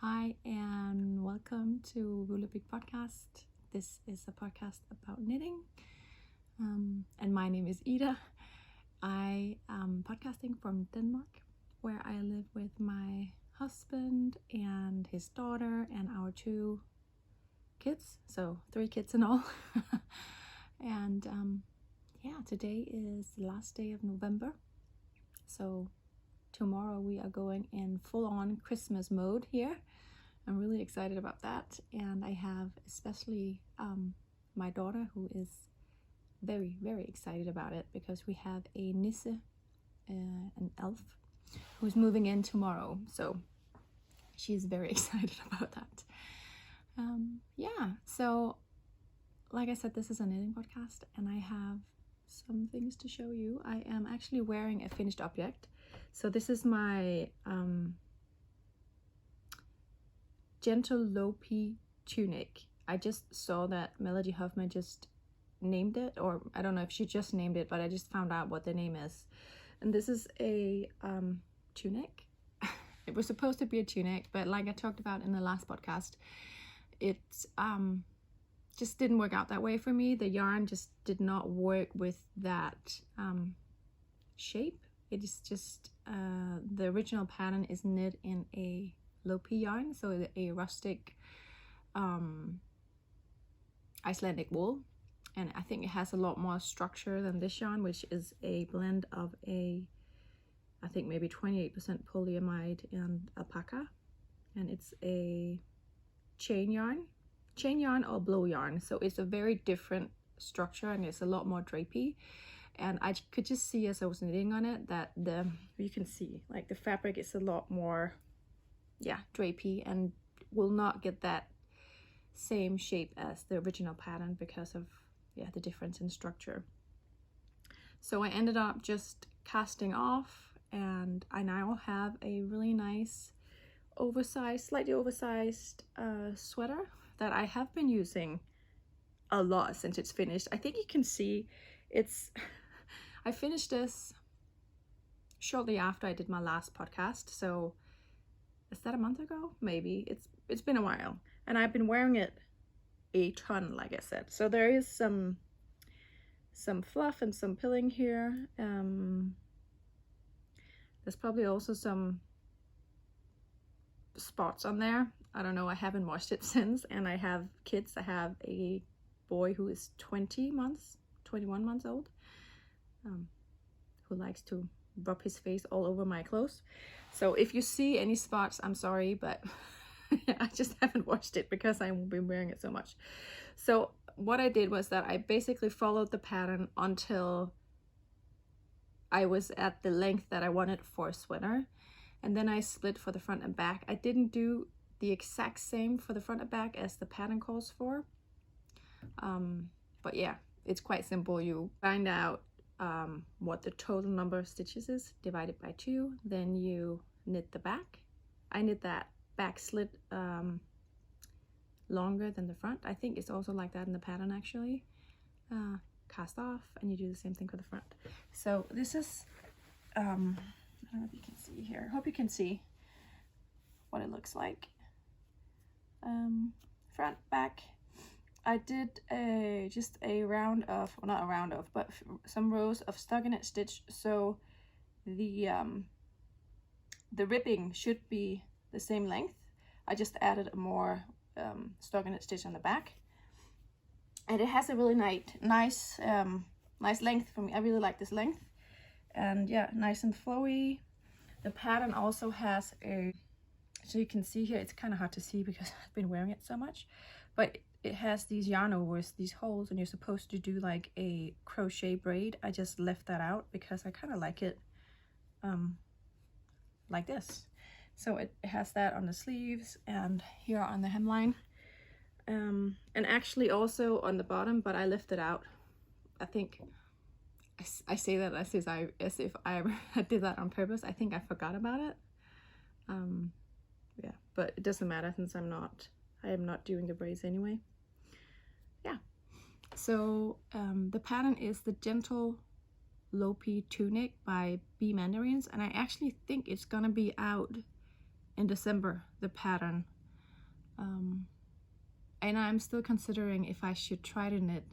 Hi, and welcome to WOOLapyk Podcast. This is a podcast about knitting, and my name is Ida. I am podcasting from Denmark, where I live with my husband and his daughter and our 2 kids, so 3 kids in all. And today is the last day of November, so tomorrow we are going in full-on Christmas mode here. I'm really excited about that, and I have especially my daughter, who is very, very excited about it, because we have a Nisse, an elf, who's moving in tomorrow, so she's very excited about that. So like I said, this is a knitting podcast, and I have some things to show you. I am actually wearing a finished object. So this is my gentle low-P tunic. I just saw that Melody Hoffman just named it, or I don't know if she just named it, but I just found out what the name is. And this is a tunic. It was supposed to be a tunic, but like I talked about in the last podcast, it just didn't work out that way for me. The yarn just did not work with that shape. It is just the original pattern is knit in a low-P yarn, so a rustic Icelandic wool, and I think it has a lot more structure than this yarn, which is a blend of I think maybe 28% polyamide and alpaca, and it's a chain yarn or blow yarn, so it's a very different structure and it's a lot more drapey. And I could just see as I was knitting on it that you can see like the fabric is a lot more drapey and will not get that same shape as the original pattern because of the difference in structure. So I ended up just casting off, and I now have a really nice slightly oversized sweater that I have been using a lot since it's finished. I think you can see I finished this shortly after I did my last podcast, so is that a month ago? Maybe. It's been a while, and I've been wearing it a ton, like I said. So there is some fluff and some pilling here. There's probably also some spots on there. I don't know, I haven't washed it since, and I have kids. I have a boy who is 21 months old, who likes to rub his face all over my clothes. So if you see any spots, I'm sorry, but I just haven't washed it because I've been wearing it so much. So what I did was that I basically followed the pattern until I was at the length that I wanted for a sweater, and then I split for the front and back. I didn't do the exact same for the front and back as the pattern calls for, but yeah, it's quite simple. You find out what the total number of stitches is, divided by 2, then you knit the back. I knit that back slit longer than the front. I think it's also like that in the pattern actually. Cast off, and you do the same thing for the front. So this is I don't know if you can see here. I hope you can see what it looks like. Front, back. I did just a round of, well, not a round of, but some rows of stockinette stitch, so the ribbing should be the same length. I just added a more stockinette stitch on the back, and it has a really nice length for me. I really like this length, and yeah, nice and flowy. The pattern also has so you can see here, it's kind of hard to see because I've been wearing it so much, but it has these yarn overs, these holes, and you're supposed to do like a crochet braid. I just left that out because I kind of like it like this. So it has that on the sleeves and here on the hemline, and actually also on the bottom, but I left it out. I think I say that as if I did that on purpose. I think I forgot about it. But it doesn't matter since I am not doing the braids anyway. So the pattern is the Gentle Low-P Tunic by B Mandarins, and I actually think it's gonna be out in December, the pattern. And I'm still considering if I should try to knit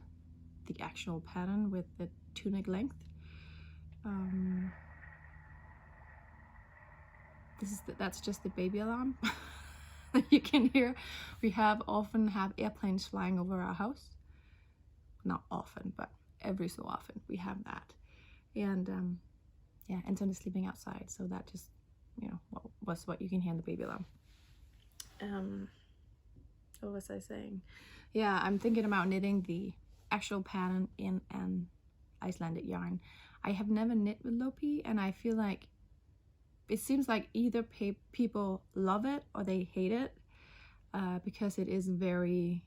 the actual pattern with the tunic length. That's just the baby alarm. You can hear. We often have airplanes flying over our house. Not often, but every so often we have that. And yeah, Anton is sleeping outside, so that just, you know, was what you can hear in the baby alarm. What was I saying? Yeah, I'm thinking about knitting the actual pattern in an Icelandic yarn. I have never knit with WOOLapyk, and I feel like it seems like either people love it or they hate it, because it is very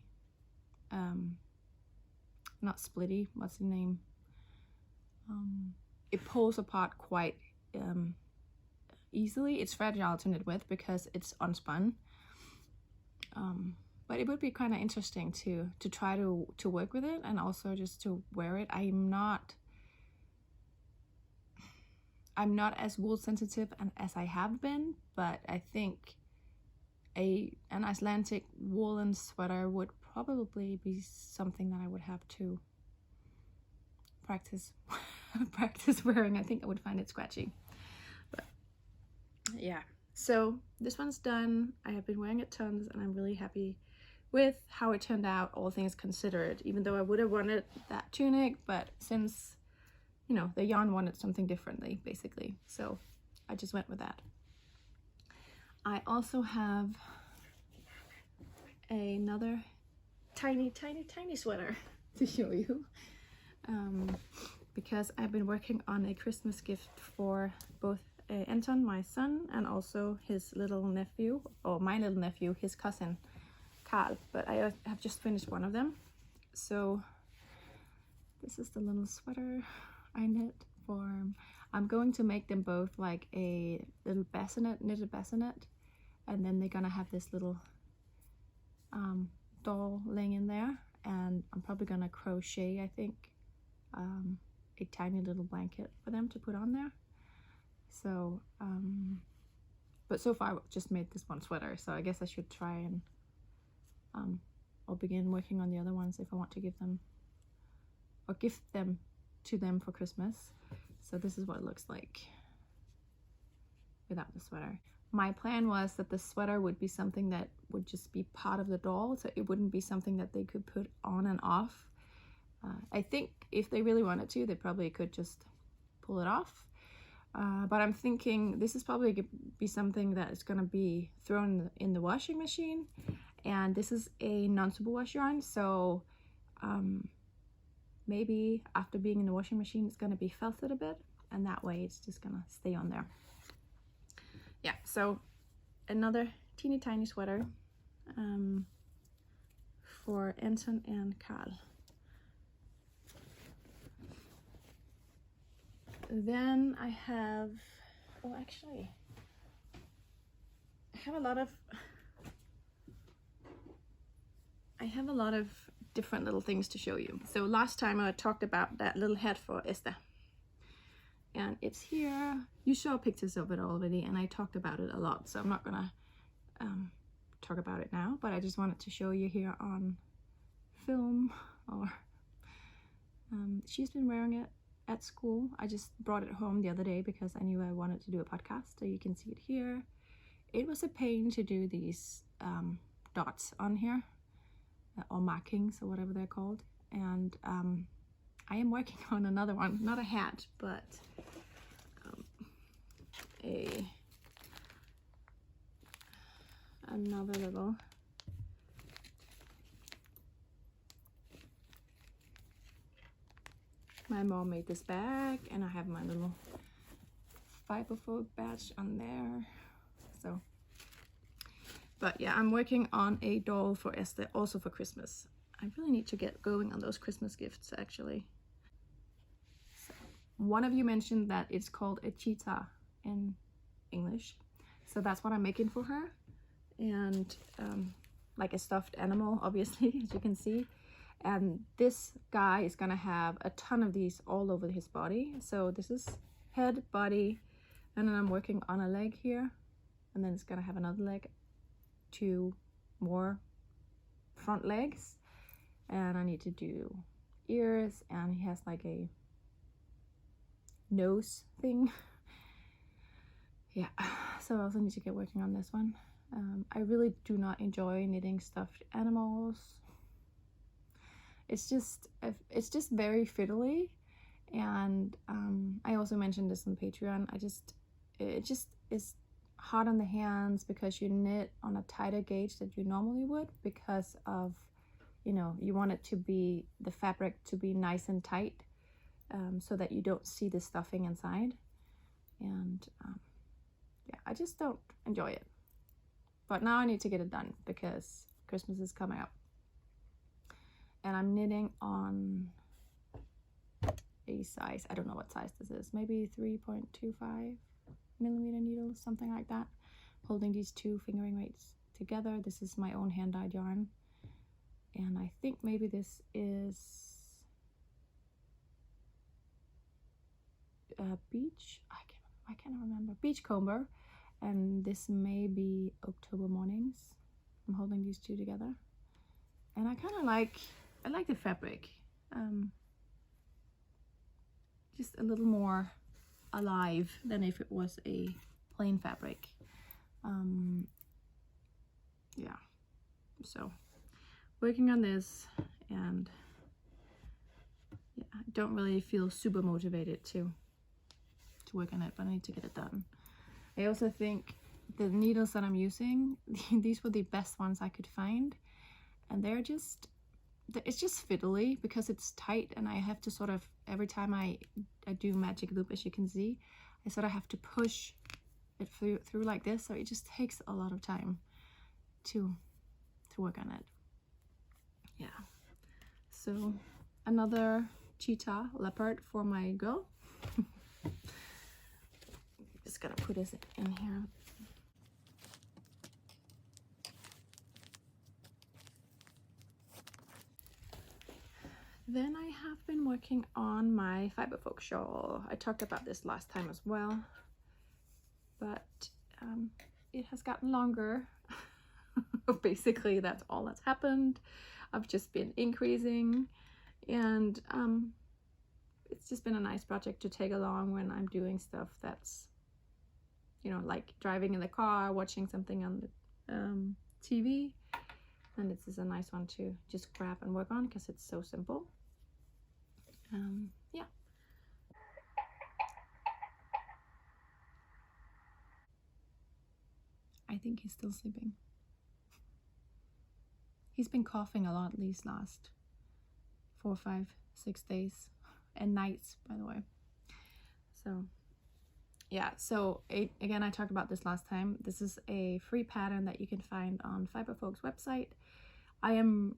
not splitty. What's the name? It pulls apart quite easily. It's fragile to knit with because it's unspun. But it would be kind of interesting to try to work with it, and also just to wear it. I'm not as wool sensitive as I have been, but I think an Icelandic woolen sweater would probably be something that I would have to practice wearing. I think I would find it scratchy. But yeah, so this one's done. I have been wearing it tons, and I'm really happy with how it turned out, all things considered, even though I would have wanted that tunic, but since, you know, the yarn wanted something differently, basically, so I just went with that. I also have another tiny sweater to show you, because I've been working on a Christmas gift for both Anton, my son, and also his little nephew, or my little nephew, his cousin Carl, but I have just finished one of them. So this is the little sweater I knit for him. I'm going to make them both like a little knitted bassinet, and then they're gonna have this little doll laying in there, and I'm probably gonna crochet, I think, a tiny little blanket for them to put on there. So but so far I've just made this one sweater, so I guess I should try and I'll begin working on the other ones if I want to give them or gift them to them for Christmas. So this is what it looks like without the sweater. My plan was that the sweater would be something that would just be part of the doll, so it wouldn't be something that they could put on and off. I think if they really wanted to, they probably could just pull it off. But I'm thinking this is probably going to be something that is going to be thrown in the washing machine. And this is a non-superwash yarn, so maybe after being in the washing machine, it's going to be felted a bit, and that way it's just going to stay on there. Yeah, so another teeny tiny sweater for Anton and Carl. Then I have, oh, actually, I have a lot of different little things to show you. So last time I talked about that little hat for Esther, and it's here. You saw pictures of it already, and I talked about it a lot, so I'm not gonna talk about it now, but I just wanted to show you here on film. Or she's been wearing it at school. I just brought it home the other day because I knew I wanted to do a podcast, so you can see it here. It was a pain to do these dots on here, or markings, or whatever they're called, and I am working on another one, not a hat, but another little my mom made this bag, and I have my little fiberfold badge on there. So, but yeah, I'm working on a doll for Esther, also for Christmas. I really need to get going on those Christmas gifts, actually. So, one of you mentioned that it's called a cheetah in English, so that's what I'm making for her, and like a stuffed animal, obviously, as you can see. And this guy is gonna have a ton of these all over his body. So this is head, body, and then I'm working on a leg here. and then it's gonna have another leg, 2 more front legs, and I need to do ears, and he has like a nose thing. Yeah, so I also need to get working on this one. I really do not enjoy knitting stuffed animals. It's just very fiddly, and I also mentioned this on Patreon. It just is hard on the hands because you knit on a tighter gauge that you normally would, because of, you know, you want it to be, the fabric to be nice and tight, so that you don't see the stuffing inside. And yeah, I just don't enjoy it. But now I need to get it done because Christmas is coming up. And I'm knitting on a size, I don't know what size this is, maybe 3.25 millimeter needles, something like that. Holding these 2 fingering weights together. This is my own hand-dyed yarn. And I think maybe this is beach, I can't remember, Beachcomber, and this may be October Mornings. I'm holding these 2 together, and I kind of like the fabric, just a little more alive than if it was a plain fabric. Yeah, so working on this, and yeah, I don't really feel super motivated to work on it, but I need to get it done. I also think the needles that I'm using, these were the best ones I could find, and it's just fiddly because it's tight, and I have to sort of, every time I do magic loop, as you can see, I sort of have to push it through like this, so it just takes a lot of time to work on it. Yeah, so another cheetah leopard for my girl. Just gonna put this in here. Then I have been working on my Fiberfolk shawl. I talked about this last time as well, but it has gotten longer. Basically, that's all that's happened. I've just been increasing, and it's just been a nice project to take along when I'm doing stuff that's, you know, like driving in the car, watching something on the TV, and this is a nice one to just grab and work on because it's so simple. Yeah. I think he's still sleeping. He's been coughing a lot these last 4, 5, 6 days, and nights, by the way. So yeah, so again, I talked about this last time. This is a free pattern that you can find on Fiberfolk's website. I am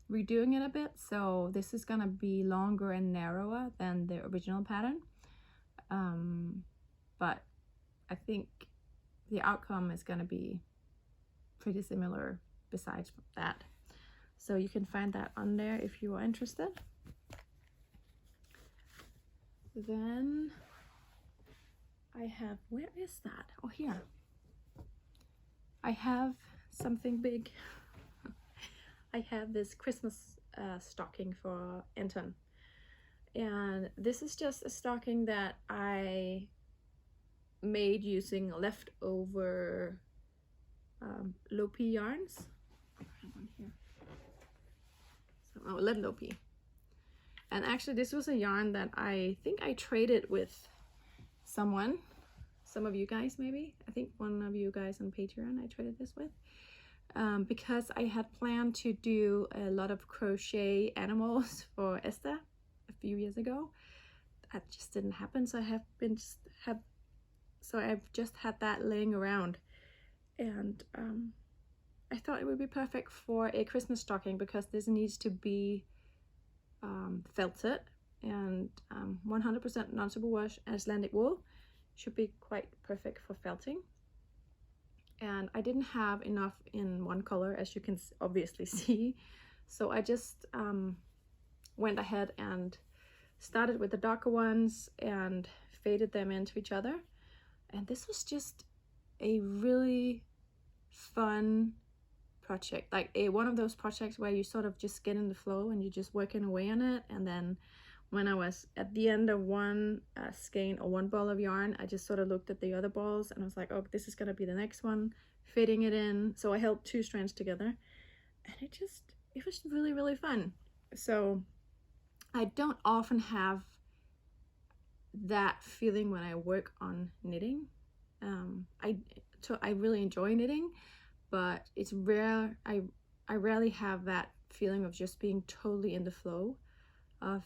redoing it a bit, so this is gonna be longer and narrower than the original pattern, but I think the outcome is gonna be pretty similar besides that. So you can find that on there if you are interested. Then I have, where is that? Oh, here. I have something big. I have this Christmas stocking for Anton. And this is just a stocking that I made using leftover WOOLapyk yarns. So, lead WOOLapyk. And actually this was a yarn that I think I traded with someone, some of you guys maybe. I think one of you guys on Patreon I traded this with, because I had planned to do a lot of crochet animals for Esther a few years ago. That just didn't happen, so I've just had that laying around, and I thought it would be perfect for a Christmas stocking because this needs to be felted, and 100% non-superwash Icelandic wool should be quite perfect for felting. And I didn't have enough in one color, as you can obviously see, so I just went ahead and started with the darker ones and faded them into each other. And this was just a really fun project, like one of those projects where you sort of just get in the flow and you're just working away on it. And then when I was at the end of one skein or one ball of yarn, I just sort of looked at the other balls and I was like, oh, this is gonna be the next one, fitting it in. So I held 2 strands together, and it was really, really fun. So I don't often have that feeling when I work on knitting. I really enjoy knitting, but it's rare. I rarely have that feeling of just being totally in the flow of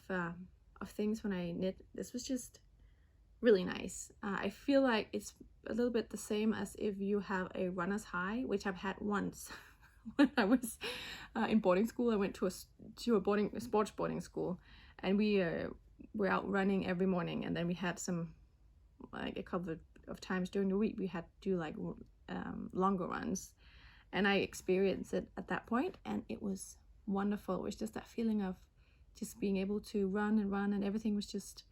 things when I knit. This was just really nice. I feel like it's a little bit the same as if you have a runner's high, which I've had once when I was in boarding school. I went to a sports boarding school, and we were out running every morning, and then we had some, like a couple of times during the week we had to do like longer runs, and I experienced it at that point, and it was wonderful. It was just that feeling of just being able to run, and everything was just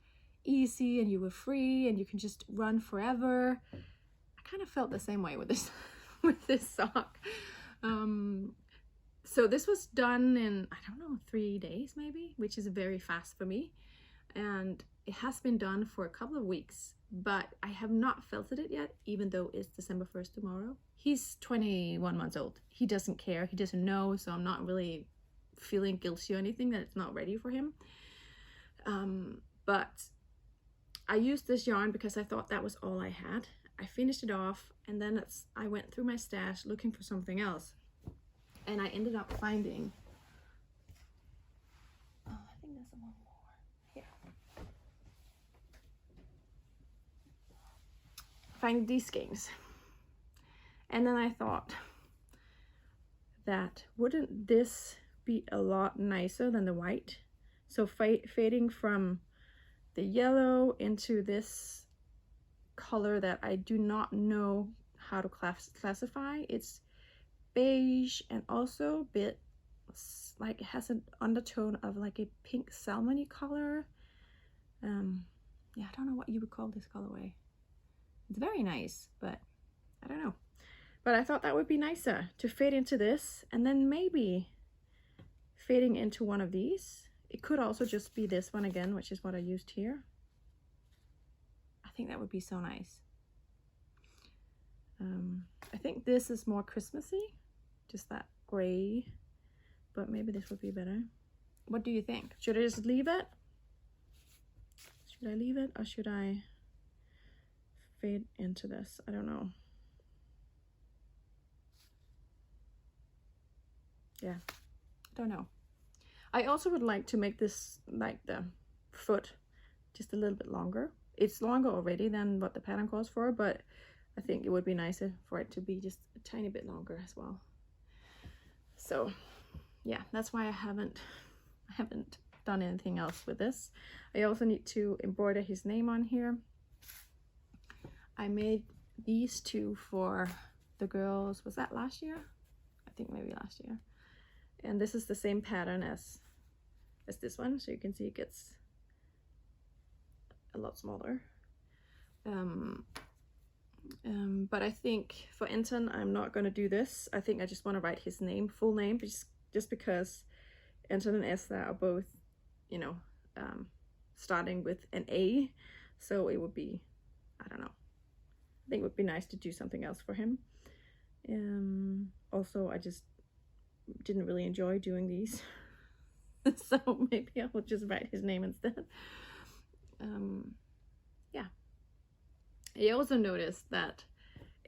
easy, and you were free, and you can just run forever. I kind of felt the same way with this with this sock. So this was done in, I don't know, 3 days maybe, which is very fast for me, and it has been done for a couple of weeks, but I have not felted it yet, even though it's December 1st tomorrow. He's 21 months old. He doesn't care, he doesn't know, so I'm not really feeling guilty or anything that it's not ready for him. But I used this yarn because I thought that was all I had. I finished it off, and then I went through my stash looking for something else, and I ended up finding, oh, I think there's one more here. Finding these skeins, and then I thought that wouldn't this be a lot nicer than the white? So fading from the yellow into this color that I do not know how to classify. It's beige and also a bit like it has an undertone of like a pink salmony color. Yeah, I don't know what you would call this colorway. It's very nice, but I don't know. But I thought that would be nicer to fade into this, and then maybe fading into one of these. It could also just be this one again, which is what I used here. I think that would be so nice. I think this is more Christmassy, just that gray, but maybe this would be better. What do you think? Should I just leave it? Should I leave it, or should I fade into this? I don't know. Yeah, I don't know. I also would like to make this, like the foot, just a little bit longer. It's longer already than what the pattern calls for, but I think it would be nicer for it to be just a tiny bit longer as well. So yeah, that's why I haven't done anything else with this. I also need to embroider his name on here. I made these two for the girls, was that last year? I think maybe last year. And this is the same pattern as this one, so you can see it gets a lot smaller. But I think for Anton, I'm not going to do this. I think I just want to write his name, full name, just because Anton and Esther are both, you know, starting with an A, so it would be, I don't know, I think it would be nice to do something else for him. Also, I just didn't really enjoy doing these, so maybe I will just write his name instead. Yeah. I also noticed that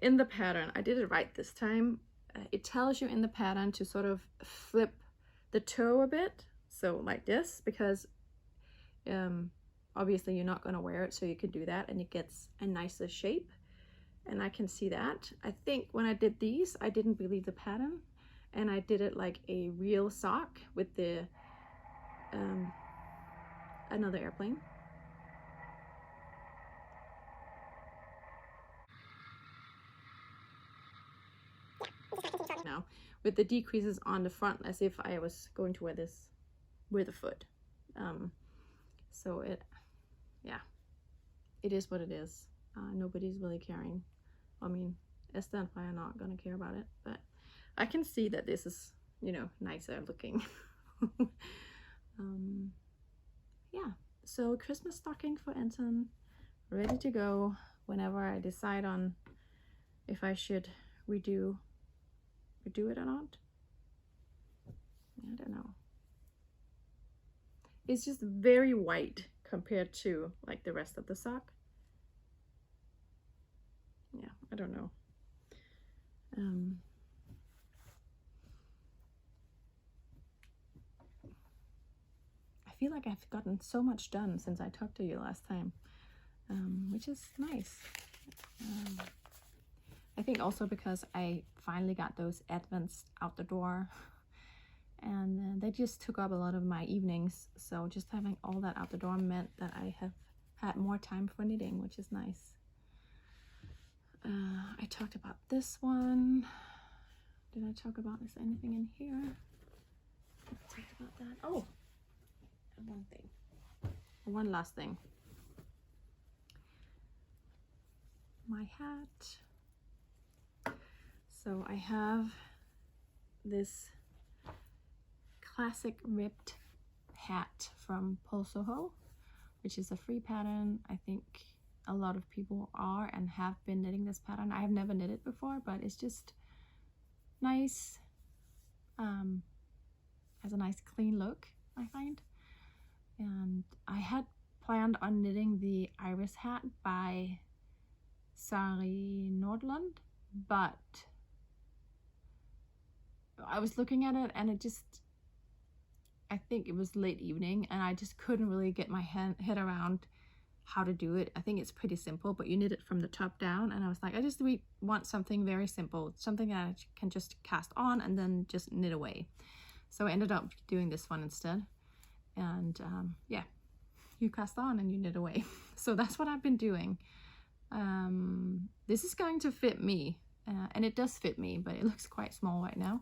in the pattern, I did it right this time, it tells you in the pattern to sort of flip the toe a bit, so like this, because obviously you're not going to wear it, so you can do that and it gets a nicer shape, and I can see that. I think when I did these, I didn't believe the pattern, and I did it like a real sock with the another airplane. Now with the decreases on the front, as if I was going to wear this with a foot. So it, yeah, it is what it is. nobody's really caring. I mean, Esther and I are not gonna care about it, but I can see that this is, you know, nicer looking. Yeah, so Christmas stocking for Anton, ready to go whenever I decide on if I should redo it or not. I don't know. It's just very white compared to like the rest of the sock. Yeah, I don't know. I feel like I've gotten so much done since I talked to you last time, which is nice. I think also because I finally got those advents out the door, and they just took up a lot of my evenings. So just having all that out the door meant that I have had more time for knitting, which is nice. I talked about this one. Did I talk about, is anything in here? I talked about that. Oh, one thing. One last thing. My hat. So I have this classic ribbed hat from Paul Soho, which is a free pattern. I think a lot of people are and have been knitting this pattern. I have never knitted before, but it's just nice. Has a nice clean look, I find. And I had planned on knitting the Iris hat by Sari Nordlund, but I was looking at it and it just, I think it was late evening and I just couldn't really get my head around how to do it. I think it's pretty simple, but you knit it from the top down, and I was like, I just want something very simple, something that I can just cast on and then just knit away. So I ended up doing this one instead, and yeah, you cast on and you knit away. So that's what I've been doing. This is going to fit me, and it does fit me, but it looks quite small right now.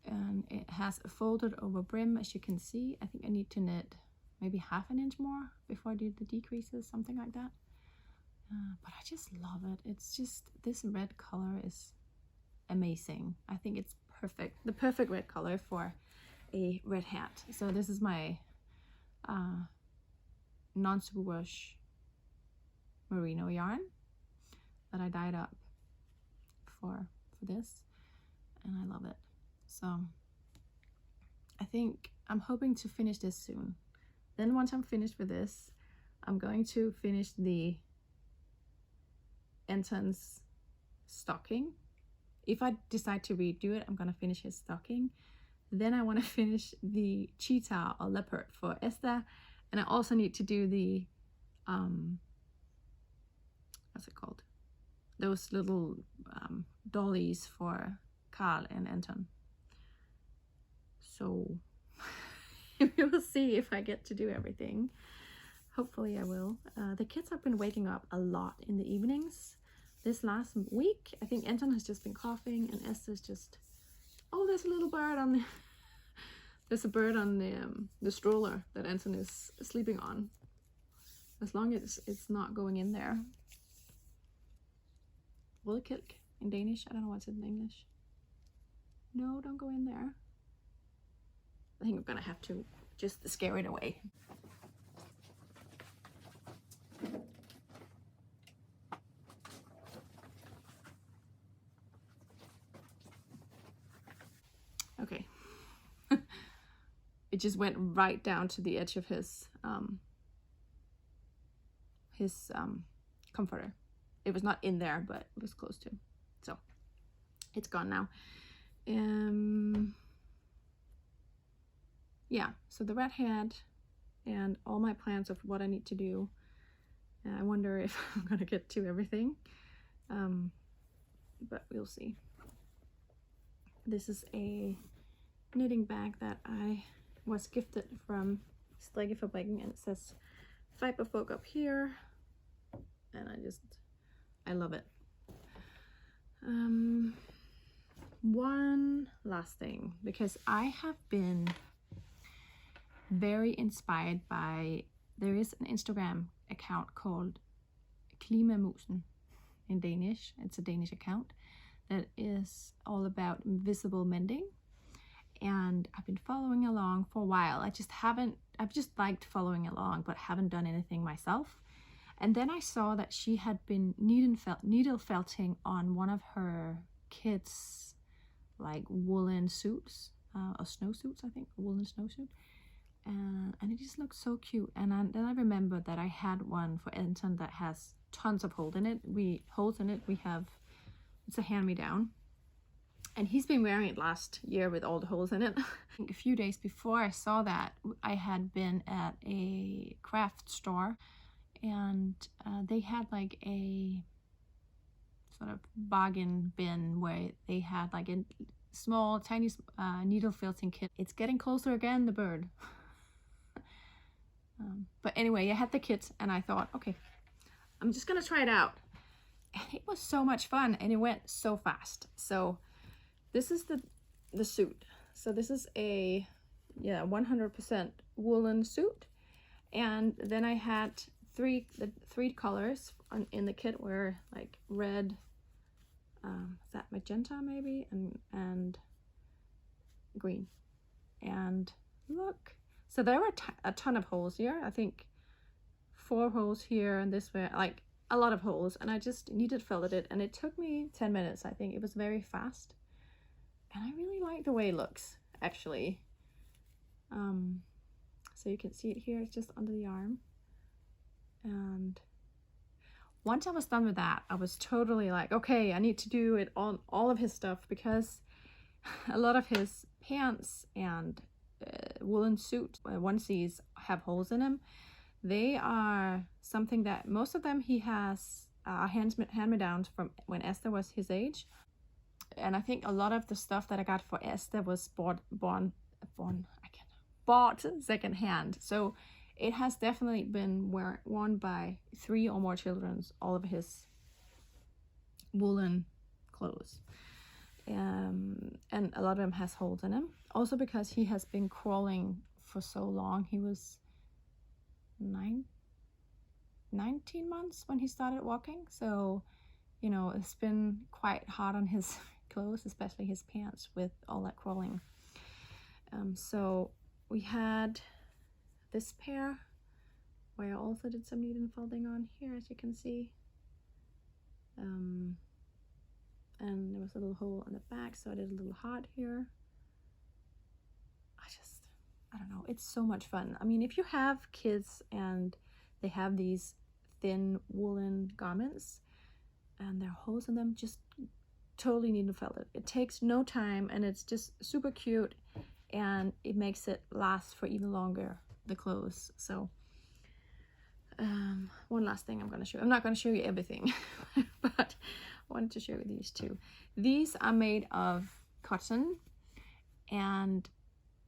And it has a folded over brim, as you can see. I think I need to knit maybe half an inch more before I do the decreases, something like that. But I just love it. It's just, this red color is amazing. I think it's perfect, the perfect red color for a red hat. So this is my non-superwash merino yarn that I dyed up for this, and I love it. So I think I'm hoping to finish this soon. Then once I'm finished with this, I'm going to finish the Anton's stocking. If I decide to redo it, I'm gonna finish his stocking. Then I want to finish the cheetah or leopard for Esther, and I also need to do the what's it called? Those little dollies for Carl and Anton. So we will see if I get to do everything. Hopefully I will. The kids have been waking up a lot in the evenings this last week. I think Anton has just been coughing, and Esther's just, oh, there's a little bird on the there's a bird on the stroller that Anton is sleeping on. As long as it's not going in there. WOOLapyk in Danish. I don't know what's in English. No, don't go in there. I think I'm gonna have to just scare it away. Okay. It just went right down to the edge of his comforter. It was not in there, but it was close to. So it's gone now. Yeah, so the red hat and all my plans of what I need to do. I wonder if I'm gonna get to everything, but we'll see. This is a knitting bag that I was gifted from Strikkefabrikken, and it says Fiberfolk up here, and I love it. One last thing, because I have been very inspired by, there is an Instagram account called Klimamusen in Danish. It's a Danish account that is all about invisible mending. And I've been following along for a while. I've just liked following along, but haven't done anything myself. And then I saw that she had been needle felting on one of her kids' like woolen suits, or snowsuits, I think, a woolen snowsuit. And it just looked so cute. And then I remembered that I had one for Anton that has tons of holes in it. It's a hand-me-down. And he's been wearing it last year with all the holes in it. A few days before I saw that, I had been at a craft store, and they had like a sort of bargain bin where they had like a small, tiny needle felting kit. It's getting closer again, the bird. But anyway, I had the kit, and I thought, okay, I'm just gonna try it out. And it was so much fun, and it went so fast. So this is the suit. So this is a 100% woolen suit, and then I had the three colors in the kit were like red, is that magenta maybe, and green. And look, so there were a ton of holes here. I think 4 holes here, and this way, like a lot of holes. And I just needle felted it, and it took me 10 minutes. I think it was very fast, and I really like the way it looks, actually. So you can see it here. It's just under the arm. And once I was done with that, I was totally like, okay, I need to do it on all of his stuff, because a lot of his pants and woolen suit onesies have holes in them. They are something that most of them he has hand-me-downs from when Esther was his age. And I think a lot of the stuff that I got for Esther was bought secondhand. So it has definitely been worn by 3 or more children, all of his woolen clothes. And a lot of them has holes in them. Also because he has been crawling for so long. He was 19 months when he started walking. So, you know, it's been quite hard on his clothes, especially his pants, with all that crawling. So we had this pair where I also did some needle felting on here, as you can see. And there was a little hole on the back, so I did a little heart here. I don't know, it's so much fun. I mean, if you have kids and they have these thin woolen garments and there are holes in them, just totally needle felt it. It takes no time, and it's just super cute, and it makes it last for even longer, the clothes. So one last thing I'm going to show. I'm not going to show you everything, but I wanted to show you these two. These are made of cotton, and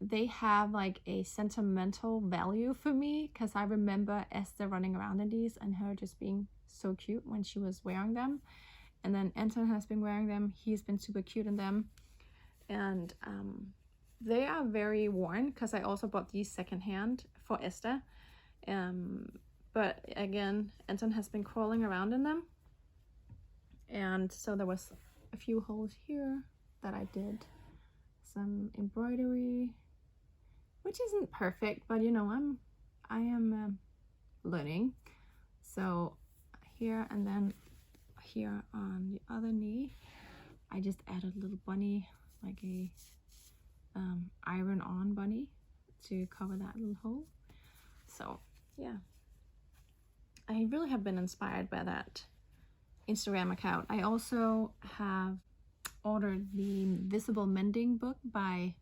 they have like a sentimental value for me, because I remember Esther running around in these and her just being so cute when she was wearing them. And then Anton has been wearing them. He's been super cute in them. And they are very worn, because I also bought these secondhand for Esther. But again, Anton has been crawling around in them. And so there was a few holes here that I did some embroidery, which isn't perfect, but you know, I am learning. So here, and then here on the other knee, I just added a little bunny, like a iron-on bunny, to cover that little hole. So yeah, I really have been inspired by that Instagram account. I also have ordered the Invisible Mending book by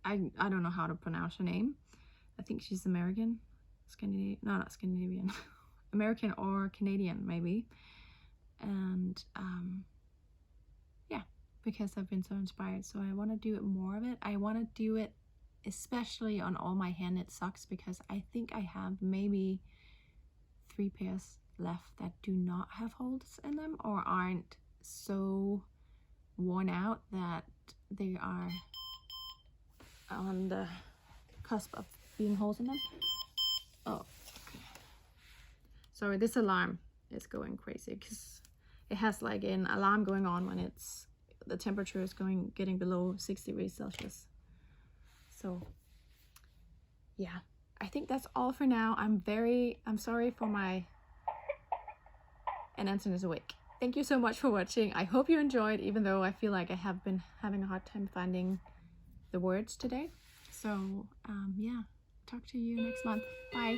I don't know how to pronounce her name. I think she's American, Scandinavian, no, not Scandinavian, American or Canadian maybe. And yeah, because I've been so inspired, so I want to do it more of it. I want to do it especially on all my hand knit socks, because I think I have maybe 3 pairs left that do not have holes in them, or aren't so worn out that they are on the cusp of being holes in them. Oh, okay. Sorry, this alarm is going crazy because it has like an alarm going on when the temperature is getting below 6 degrees Celsius. So yeah, I think that's all for now. I'm sorry for and Anson is awake. Thank you so much for watching. I hope you enjoyed, even though I feel like I have been having a hard time finding the words today. So yeah, talk to you next month. Bye.